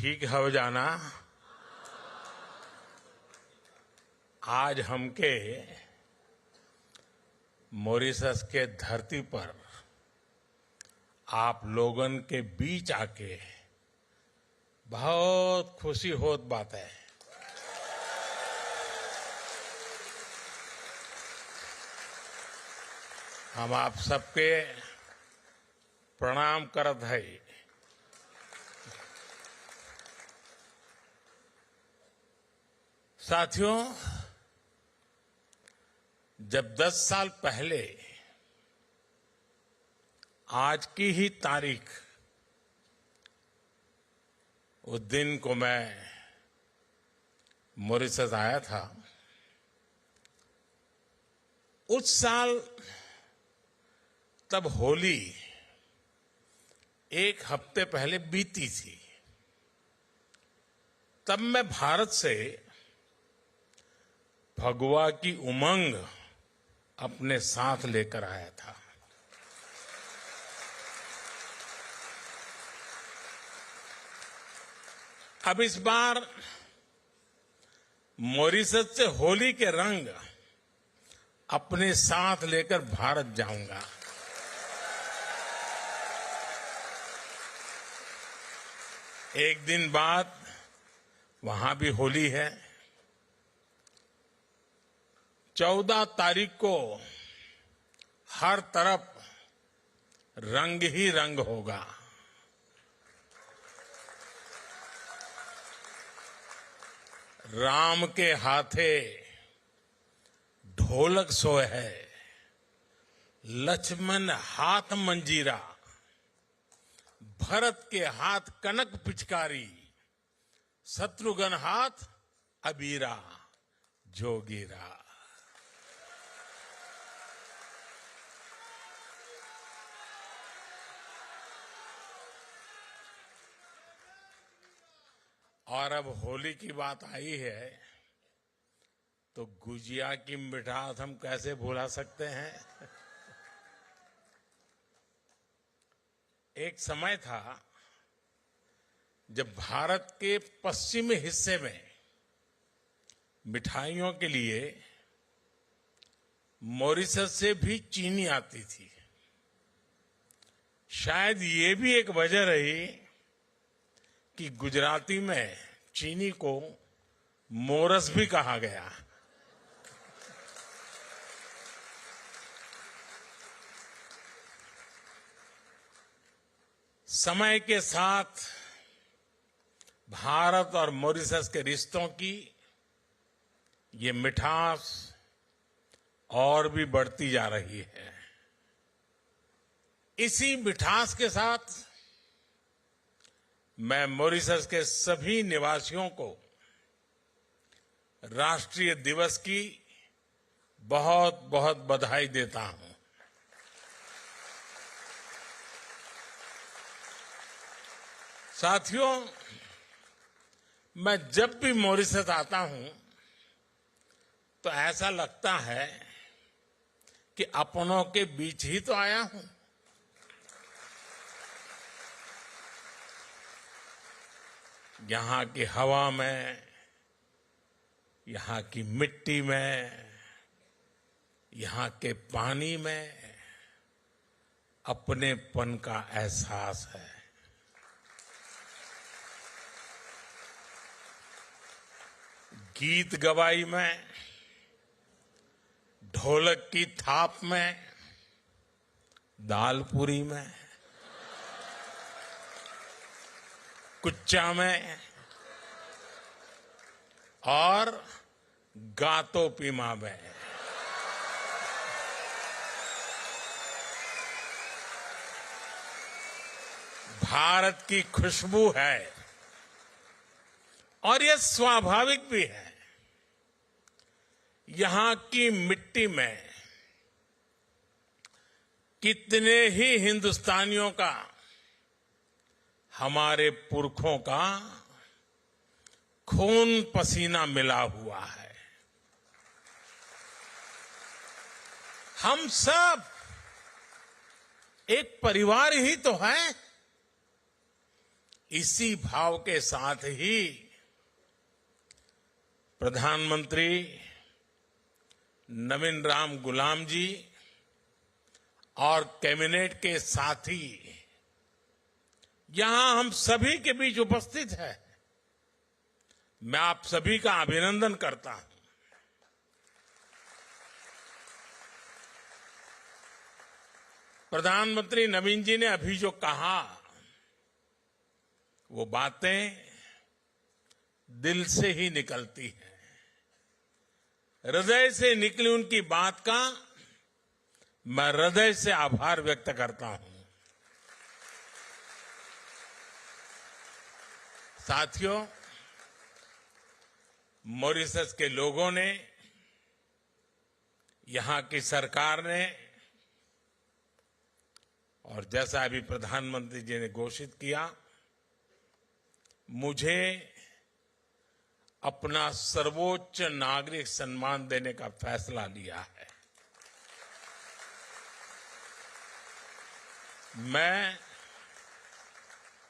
ठीक हो जाना। आज हमके मॉरिशस के धरती पर आप लोगन के बीच आके बहुत खुशी होत बात है। हम आप सबके प्रणाम करत है। साथियों, जब 10 साल पहले आज की ही तारीख उस दिन को मैं मॉरिशस आया था, उस साल तब होली एक हफ्ते पहले बीती थी। तब मैं भारत से भगवा की उमंग अपने साथ लेकर आया था। अब इस बार मॉरिशस से होली के रंग अपने साथ लेकर भारत जाऊंगा। एक दिन बाद वहां भी होली है। 14 तारीख को हर तरफ रंग ही रंग होगा। राम के हाथे ढोलक सोए है, लक्ष्मण हाथ मंजीरा, भरत के हाथ कनक पिचकारी, शत्रुघ्न हाथ अबीरा जोगीरा। और अब होली की बात आई है तो गुजिया की मिठास हम कैसे भुला सकते हैं। एक समय था जब भारत के पश्चिमी हिस्से में मिठाइयों के लिए मॉरिशस से भी चीनी आती थी। शायद ये भी एक वजह रही कि गुजराती में चीनी को मोरस भी कहा गया। समय के साथ भारत और मॉरिशस के रिश्तों की ये मिठास और भी बढ़ती जा रही है। इसी मिठास के साथ मैं मॉरिशस के सभी निवासियों को राष्ट्रीय दिवस की बहुत बहुत बधाई देता हूं। साथियों, मैं जब भी मॉरिशस आता हूं तो ऐसा लगता है कि अपनों के बीच ही तो आया हूं। यहां की हवा में, यहां की मिट्टी में, यहां के पानी में अपनेपन का एहसास है। गीत गवाई में, ढोलक की थाप में, दालपूरी में, कुच्चा में और गातो पीमा में। भारत की खुशबू है और यह स्वाभाविक भी है। यहां की मिट्टी में कितने ही हिंदुस्तानियों का, हमारे पुरखों का खून पसीना मिला हुआ है। हम सब एक परिवार ही तो हैं। इसी भाव के साथ ही प्रधानमंत्री नवीन राम गुलाम जी और कैबिनेट के साथी यहां हम सभी के बीच उपस्थित है। मैं आप सभी का अभिनंदन करता हूं। प्रधानमंत्री नवीन जी ने अभी जो कहा वो बातें दिल से ही निकलती हैं। हृदय से निकली उनकी बात का मैं हृदय से आभार व्यक्त करता हूं। साथियों, मॉरिशस के लोगों ने, यहां की सरकार ने और जैसा अभी प्रधानमंत्री जी ने घोषित किया, मुझे अपना सर्वोच्च नागरिक सम्मान देने का फैसला लिया है। मैं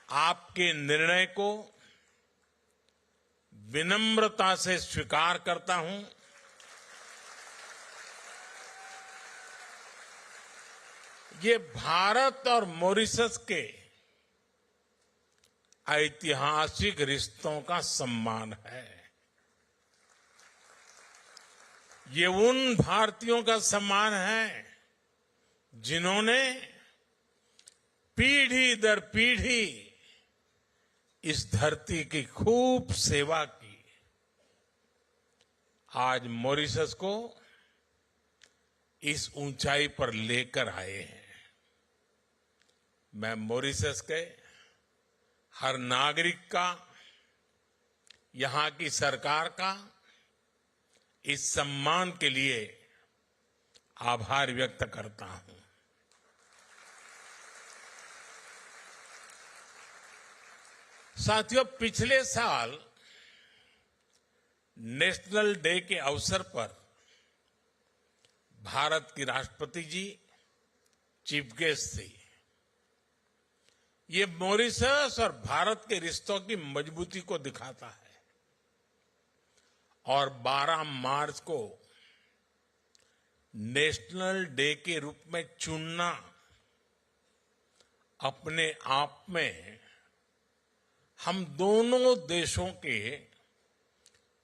आपके निर्णय को विनम्रता से स्वीकार करता हूं। ये भारत और मॉरिशस के ऐतिहासिक रिश्तों का सम्मान है। ये उन भारतीयों का सम्मान है जिन्होंने पीढ़ी दर पीढ़ी इस धरती की खूब सेवा की। आज मॉरिशस को इस ऊंचाई पर लेकर आए हैं। मैं मॉरिशस के हर नागरिक का, यहां की सरकार का इस सम्मान के लिए आभार व्यक्त करता हूं। साथियों, पिछले साल नेशनल डे के अवसर पर भारत की राष्ट्रपति जी चीफ गेस्ट थी। ये मॉरिशस और भारत के रिश्तों की मजबूती को दिखाता है। और 12 मार्च को नेशनल डे के रूप में चुनना अपने आप में हम दोनों देशों के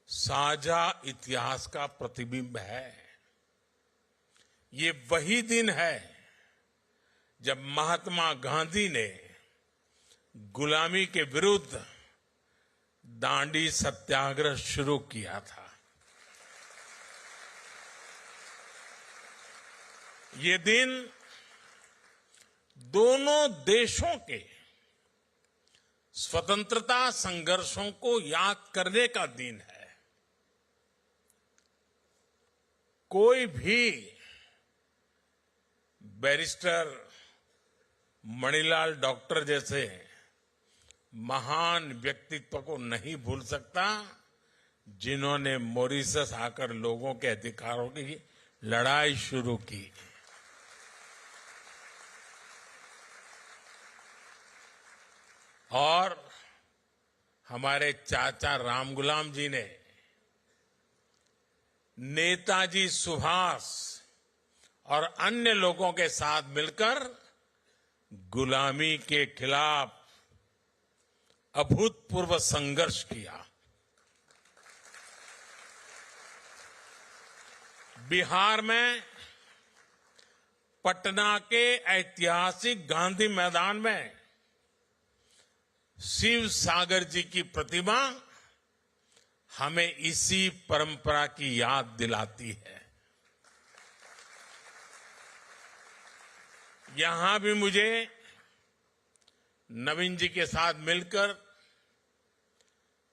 साझा इतिहास का प्रतिबिंब है। ये वही दिन है जब महात्मा गांधी ने गुलामी के विरुद्ध दांडी सत्याग्रह शुरू किया था। ये दिन दोनों देशों के स्वतंत्रता संघर्षों को याद करने का दिन है। कोई भी बैरिस्टर मणिलाल डॉक्टर जैसे महान व्यक्तित्व को नहीं भूल सकता जिन्होंने मॉरिशस आकर लोगों के अधिकारों की लड़ाई शुरू की। और हमारे चाचा रामगुलाम जी ने नेताजी सुभाष और अन्य लोगों के साथ मिलकर गुलामी के खिलाफ अभूतपूर्व संघर्ष किया। बिहार में पटना के ऐतिहासिक गांधी मैदान में शिव सागर जी की प्रतिमा हमें इसी परंपरा की याद दिलाती है। यहां भी मुझे नवीन जी के साथ मिलकर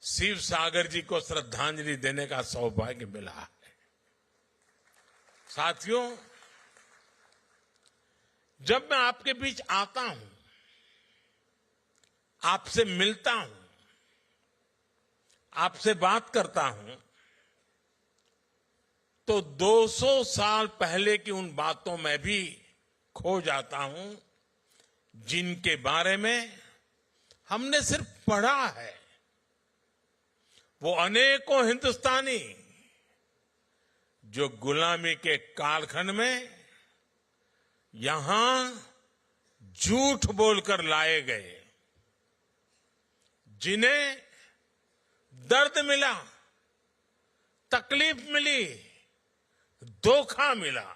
शिव सागर जी को श्रद्धांजलि देने का सौभाग्य मिला है। साथियों, जब मैं आपके बीच आता हूं, आपसे मिलता हूं, आपसे बात करता हूं, तो 200 साल पहले की उन बातों में भी खो जाता हूं जिनके बारे में हमने सिर्फ पढ़ा है। वो अनेकों हिंदुस्तानी जो गुलामी के कालखंड में यहां झूठ बोलकर लाए गए, जिन्हें दर्द मिला, तकलीफ मिली, धोखा मिला,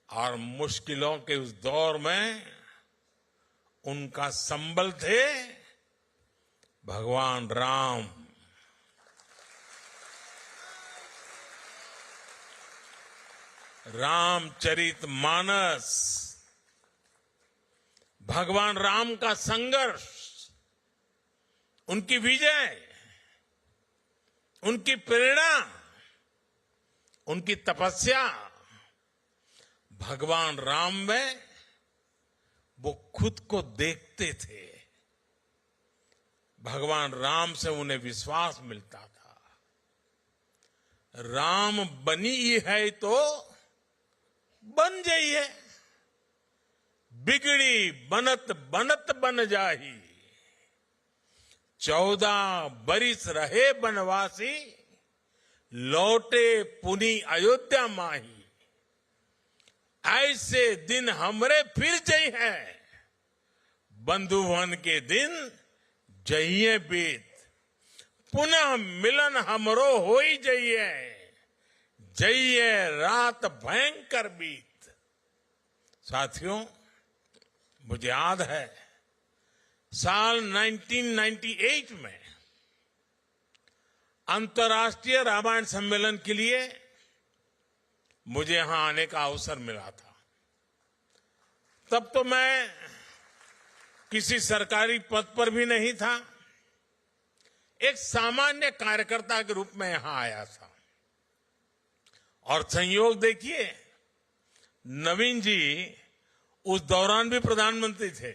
और मुश्किलों के उस दौर में उनका संबल थे भगवान राम। रामचरितमानस, भगवान राम का संघर्ष, उनकी विजय, उनकी प्रेरणा, उनकी तपस्या, भगवान राम में वो खुद को देखते थे। भगवान राम से उन्हें विश्वास मिलता था। राम बनी है तो बन जाइए, बिगड़ी बनत बनत बन जाही। 14 बरिस रहे बनवासी, लौटे पुनी अयोध्या माही। ऐसे दिन हमरे फिर जई है, बंधुवन के दिन जइए बीत। पुनः मिलन हमरो होई जइए, जइए रात भयंकर बीत। साथियों, मुझे याद है साल 1998 में अंतर्राष्ट्रीय रामायण सम्मेलन के लिए मुझे यहां आने का अवसर मिला था। तब तो मैं किसी सरकारी पद पर भी नहीं था, एक सामान्य कार्यकर्ता के रूप में यहां आया था। और संयोग देखिए, नवीन जी उस दौरान भी प्रधानमंत्री थे।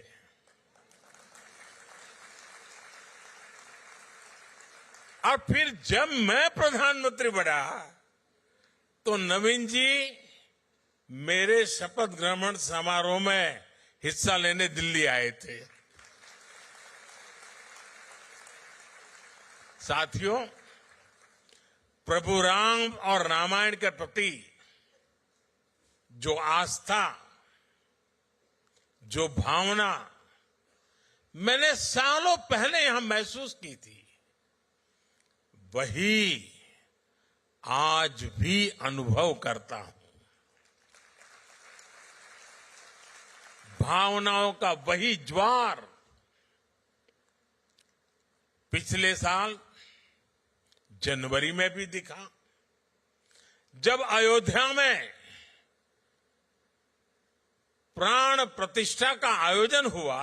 और फिर जब मैं प्रधानमंत्री बना तो नवीन जी मेरे शपथ ग्रहण समारोह में हिस्सा लेने दिल्ली आए थे। साथियों, प्रभु राम और रामायण के प्रति जो आस्था, जो भावना मैंने सालों पहले यहां महसूस की थी, वही आज भी अनुभव करता हूं। भावनाओं का वही ज्वार पिछले साल जनवरी में भी दिखा, जब अयोध्या में प्राण प्रतिष्ठा का आयोजन हुआ।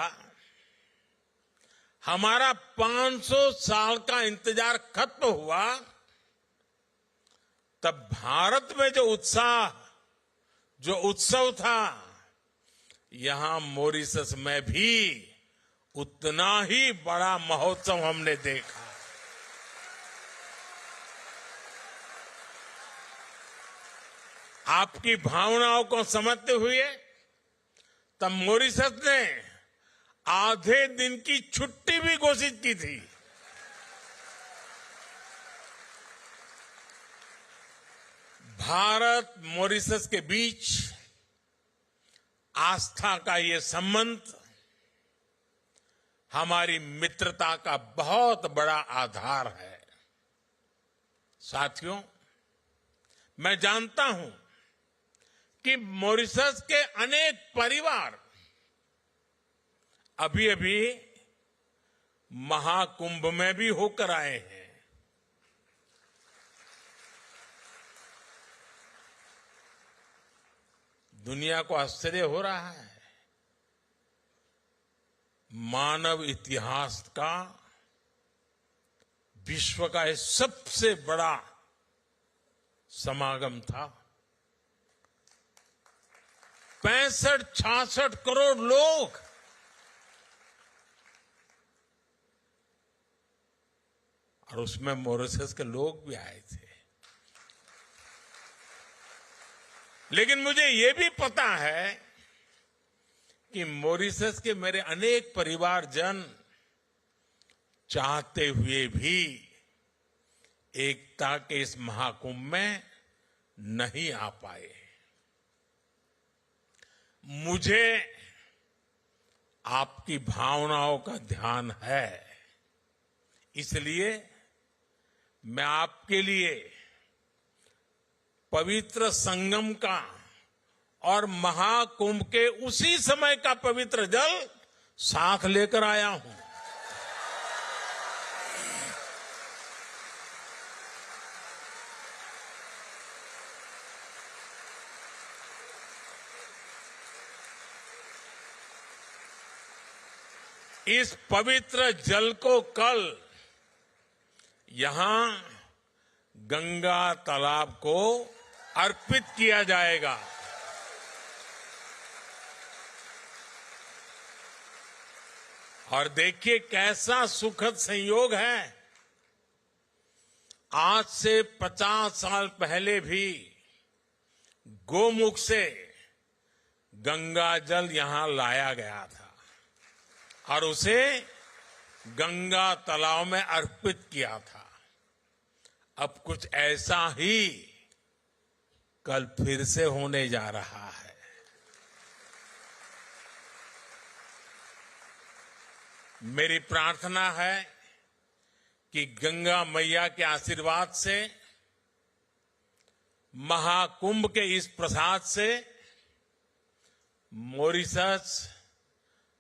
हमारा 500 साल का इंतजार खत्म हुआ। तब भारत में जो उत्साह, जो उत्सव था, यहां मॉरिशस में भी उतना ही बड़ा महोत्सव हमने देखा। आपकी भावनाओं को समझते हुए तब मॉरिशस ने आधे दिन की छुट्टी भी घोषित की थी। भारत मॉरिशस के बीच आस्था का ये संबंध हमारी मित्रता का बहुत बड़ा आधार है। साथियों, मैं जानता हूं कि मॉरिशस के अनेक परिवार अभी अभी महाकुंभ में भी होकर आए हैं। दुनिया को आश्चर्य हो रहा है। मानव इतिहास का, विश्व का यह सबसे बड़ा समागम था। 65-66 करोड़ लोग और उसमें मॉरिशस के लोग भी आए थे। लेकिन मुझे ये भी पता है कि मॉरिशस के मेरे अनेक परिवारजन चाहते हुए भी एकता के इस महाकुंभ में नहीं आ पाए। मुझे आपकी भावनाओं का ध्यान है, इसलिए मैं आपके लिए पवित्र संगम का और महाकुंभ के उसी समय का पवित्र जल साथ लेकर आया हूं। इस पवित्र जल को कल यहां गंगा तालाब को अर्पित किया जाएगा। और देखिए कैसा सुखद संयोग है। आज से 50 साल पहले भी गोमुख से गंगा जल यहां लाया गया था और उसे गंगा तालाब में अर्पित किया था। अब कुछ ऐसा ही कल फिर से होने जा रहा है। मेरी प्रार्थना है कि गंगा मैया के आशीर्वाद से, महाकुंभ के इस प्रसाद से मॉरिशस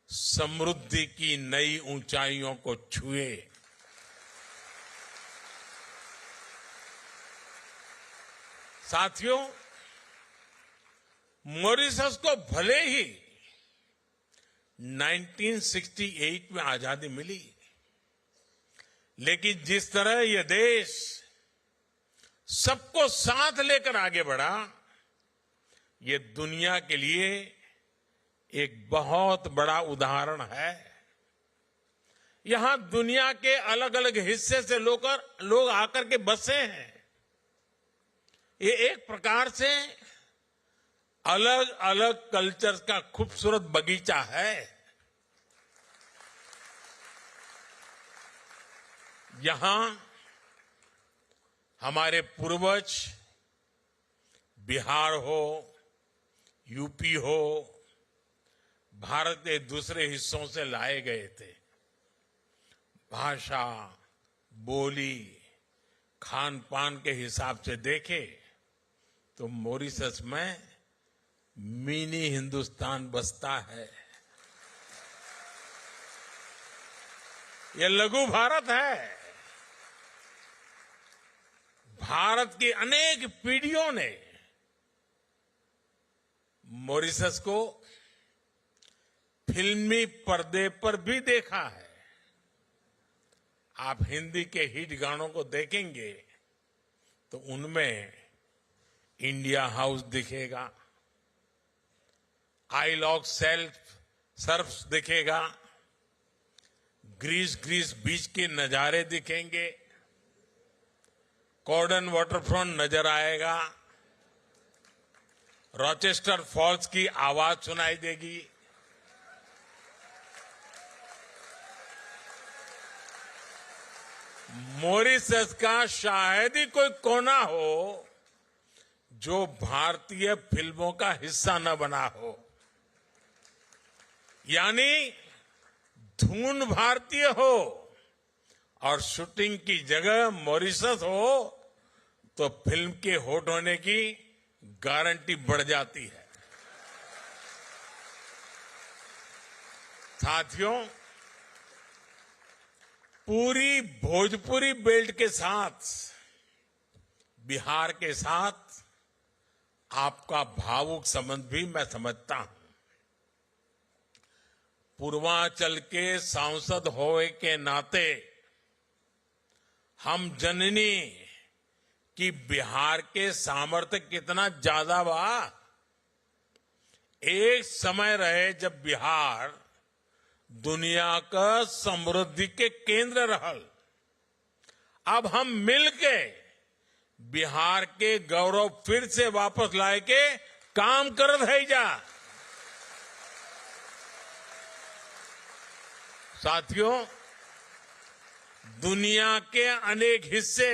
समृद्धि की नई ऊंचाइयों को छुए। साथियों, मॉरिशस को भले ही 1968 में आजादी मिली, लेकिन जिस तरह यह देश सबको साथ लेकर आगे बढ़ा, ये दुनिया के लिए एक बहुत बड़ा उदाहरण है। यहां दुनिया के अलग अलग हिस्से से लोग आकर के बसे हैं। ये एक प्रकार से अलग अलग कल्चर्स का खूबसूरत बगीचा है। यहां हमारे पूर्वज बिहार हो, यूपी हो, भारत के दूसरे हिस्सों से लाए गए थे। भाषा, बोली, खान पान के हिसाब से देखे तो मॉरिशस में मिनी हिंदुस्तान बसता है। यह लघु भारत है। भारत की अनेक पीढ़ियों ने मॉरिशस को फिल्मी पर्दे पर भी देखा है। आप हिंदी के हिट गानों को देखेंगे तो उनमें इंडिया हाउस दिखेगा, आई लॉक सर्फ दिखेगा, ग्रीस बीच के नजारे दिखेंगे, कॉर्डन वाटरफ्रंट नजर आएगा, रॉचेस्टर फॉल्स की आवाज सुनाई देगी। मॉरिशस का शायद ही कोई कोना हो जो भारतीय फिल्मों का हिस्सा न बना हो। यानी धुन भारतीय हो और शूटिंग की जगह मॉरिशस हो तो फिल्म के हिट होने की गारंटी बढ़ जाती है। साथियों, पूरी भोजपुरी बेल्ट के साथ बिहार के साथ आपका भावुक संबंध भी मैं समझता हूं। पूर्वांचल के सांसद होने के नाते हम जननी कि बिहार के सामर्थ्य कितना ज्यादा बा। एक समय रहे जब बिहार दुनिया का समृद्धि के केंद्र रहल। अब हम मिलके बिहार के गौरव फिर से वापस लाए के काम करत है जा। साथियों, दुनिया के अनेक हिस्से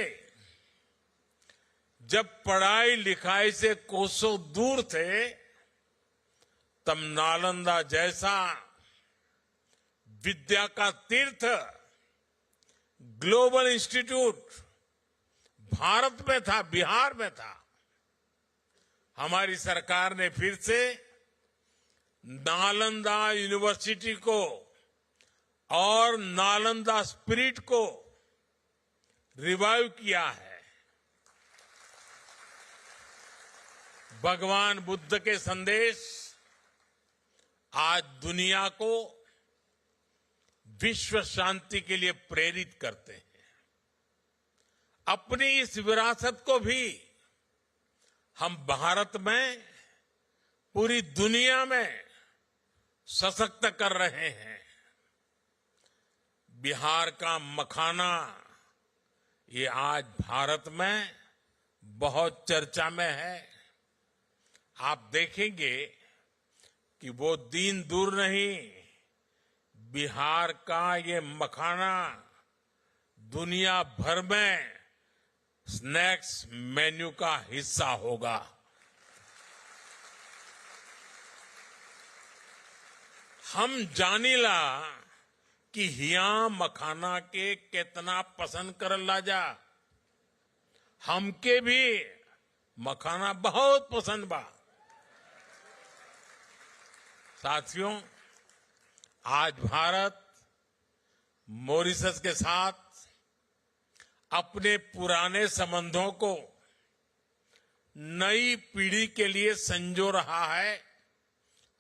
जब पढ़ाई लिखाई से कोसों दूर थे, तब नालंदा जैसा विद्या का तीर्थ ग्लोबल इंस्टीट्यूट भारत में था, बिहार में था। हमारी सरकार ने फिर से नालंदा यूनिवर्सिटी को और नालंदा स्पिरिट को रिवाइव किया है। भगवान बुद्ध के संदेश आज दुनिया को विश्व शांति के लिए प्रेरित करते हैं। अपनी इस विरासत को भी हम भारत में, पूरी दुनिया में सशक्त कर रहे हैं। बिहार का मखाना ये आज भारत में बहुत चर्चा में है। आप देखेंगे कि वो दिन दूर नहीं, बिहार का ये मखाना दुनिया भर में स्नैक्स मेन्यू का हिस्सा होगा। हम जानीला कि हिया मखाना के कितना पसंद करला जा। हमके भी मखाना बहुत पसंद बा। साथियों, आज भारत मॉरिशस के साथ अपने पुराने संबंधों को नई पीढ़ी के लिए संजो रहा है,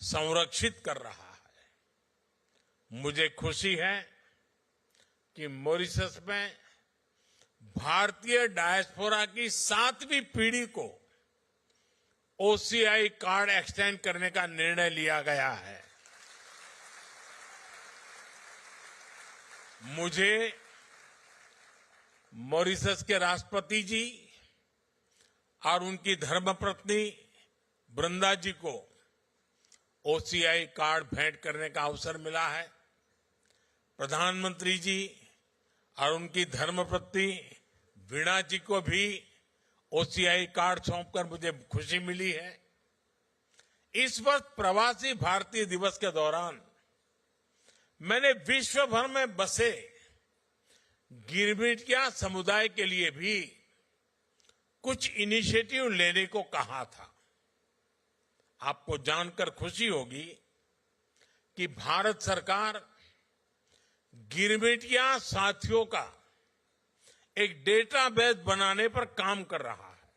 संरक्षित कर रहा है। मुझे खुशी है कि मॉरिशस में भारतीय डायस्पोरा की 7वीं पीढ़ी को ओसीआई कार्ड एक्सटेंड करने का निर्णय लिया गया है। मुझे मॉरिशस के राष्ट्रपति जी और उनकी धर्मपत्नी वृंदा जी को ओसीआई कार्ड भेंट करने का अवसर मिला है। प्रधानमंत्री जी और उनकी धर्मपत्नी वीणा जी को भी ओसीआई कार्ड सौंपकर मुझे खुशी मिली है। इस वर्ष प्रवासी भारतीय दिवस के दौरान मैंने विश्व भर में बसे गिरमिटिया समुदाय के लिए भी कुछ इनिशिएटिव लेने को कहा था। आपको जानकर खुशी होगी कि भारत सरकार गिरमिटिया साथियों का एक डेटाबेस बनाने पर काम कर रहा है।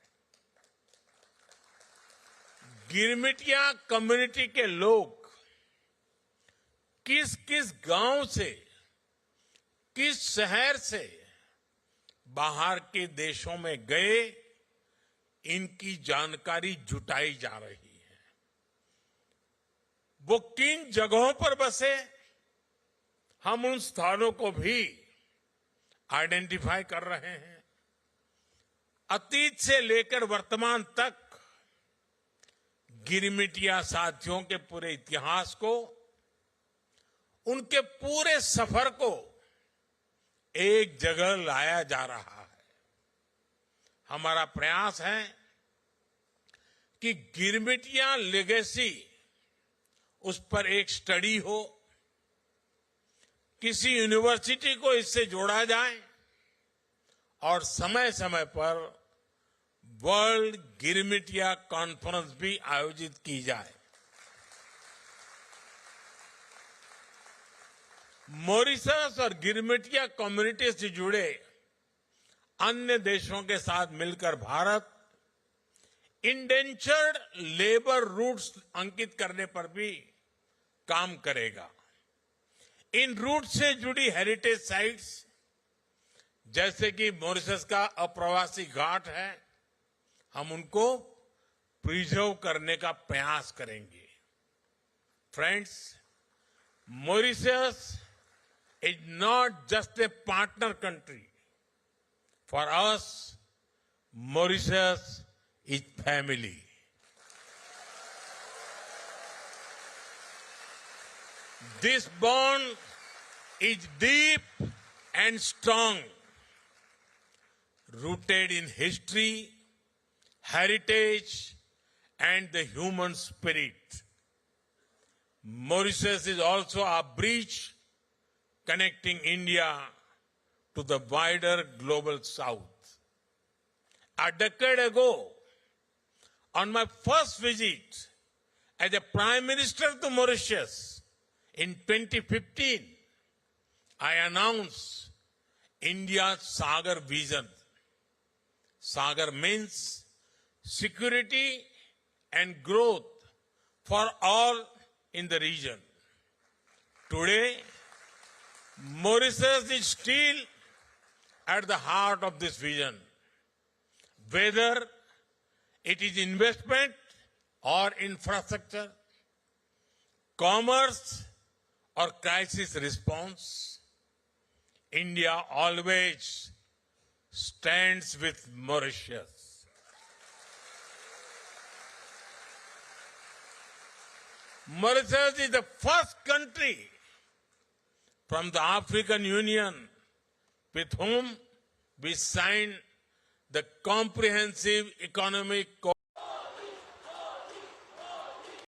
गिरमिटिया कम्युनिटी के लोग किस किस गांव से, किस शहर से बाहर के देशों में गए, इनकी जानकारी जुटाई जा रही है। वो किन जगहों पर बसे, हम उन स्थानों को भी आइडेंटिफाई कर रहे हैं। अतीत से लेकर वर्तमान तक गिरमिटिया साथियों के पूरे इतिहास को, उनके पूरे सफर को एक जगह लाया जा रहा है। हमारा प्रयास है कि गिरमिटिया लेगेसी, उस पर एक स्टडी हो, किसी यूनिवर्सिटी को इससे जोड़ा जाए और समय समय पर वर्ल्ड गिरमिटिया कॉन्फ्रेंस भी आयोजित की जाए। मॉरिशस और गिरमिटिया कम्युनिटी से जुड़े अन्य देशों के साथ मिलकर भारत इंडेंचर्ड लेबर रूट्स अंकित करने पर भी काम करेगा। इन रूट से जुड़ी हेरिटेज साइट्स, जैसे कि मॉरिशस का अप्रवासी घाट है, हम उनको प्रिजर्व करने का प्रयास करेंगे। Friends, Mauritius is not just a partner country. For us, Mauritius is family. This bond is deep and strong, rooted in history, heritage, and the human spirit. Mauritius is also a bridge connecting India to the wider global south. A decade ago, on my first visit as a Prime Minister to Mauritius in 2015, I announced India's Sagar vision. Sagar means security and growth for all in the region. Today, Mauritius is still at the heart of this vision. Whether it is investment or infrastructure, commerce or crisis response, India always stands with Mauritius. Mauritius is the first country from the African Union with whom we signed the Comprehensive Economic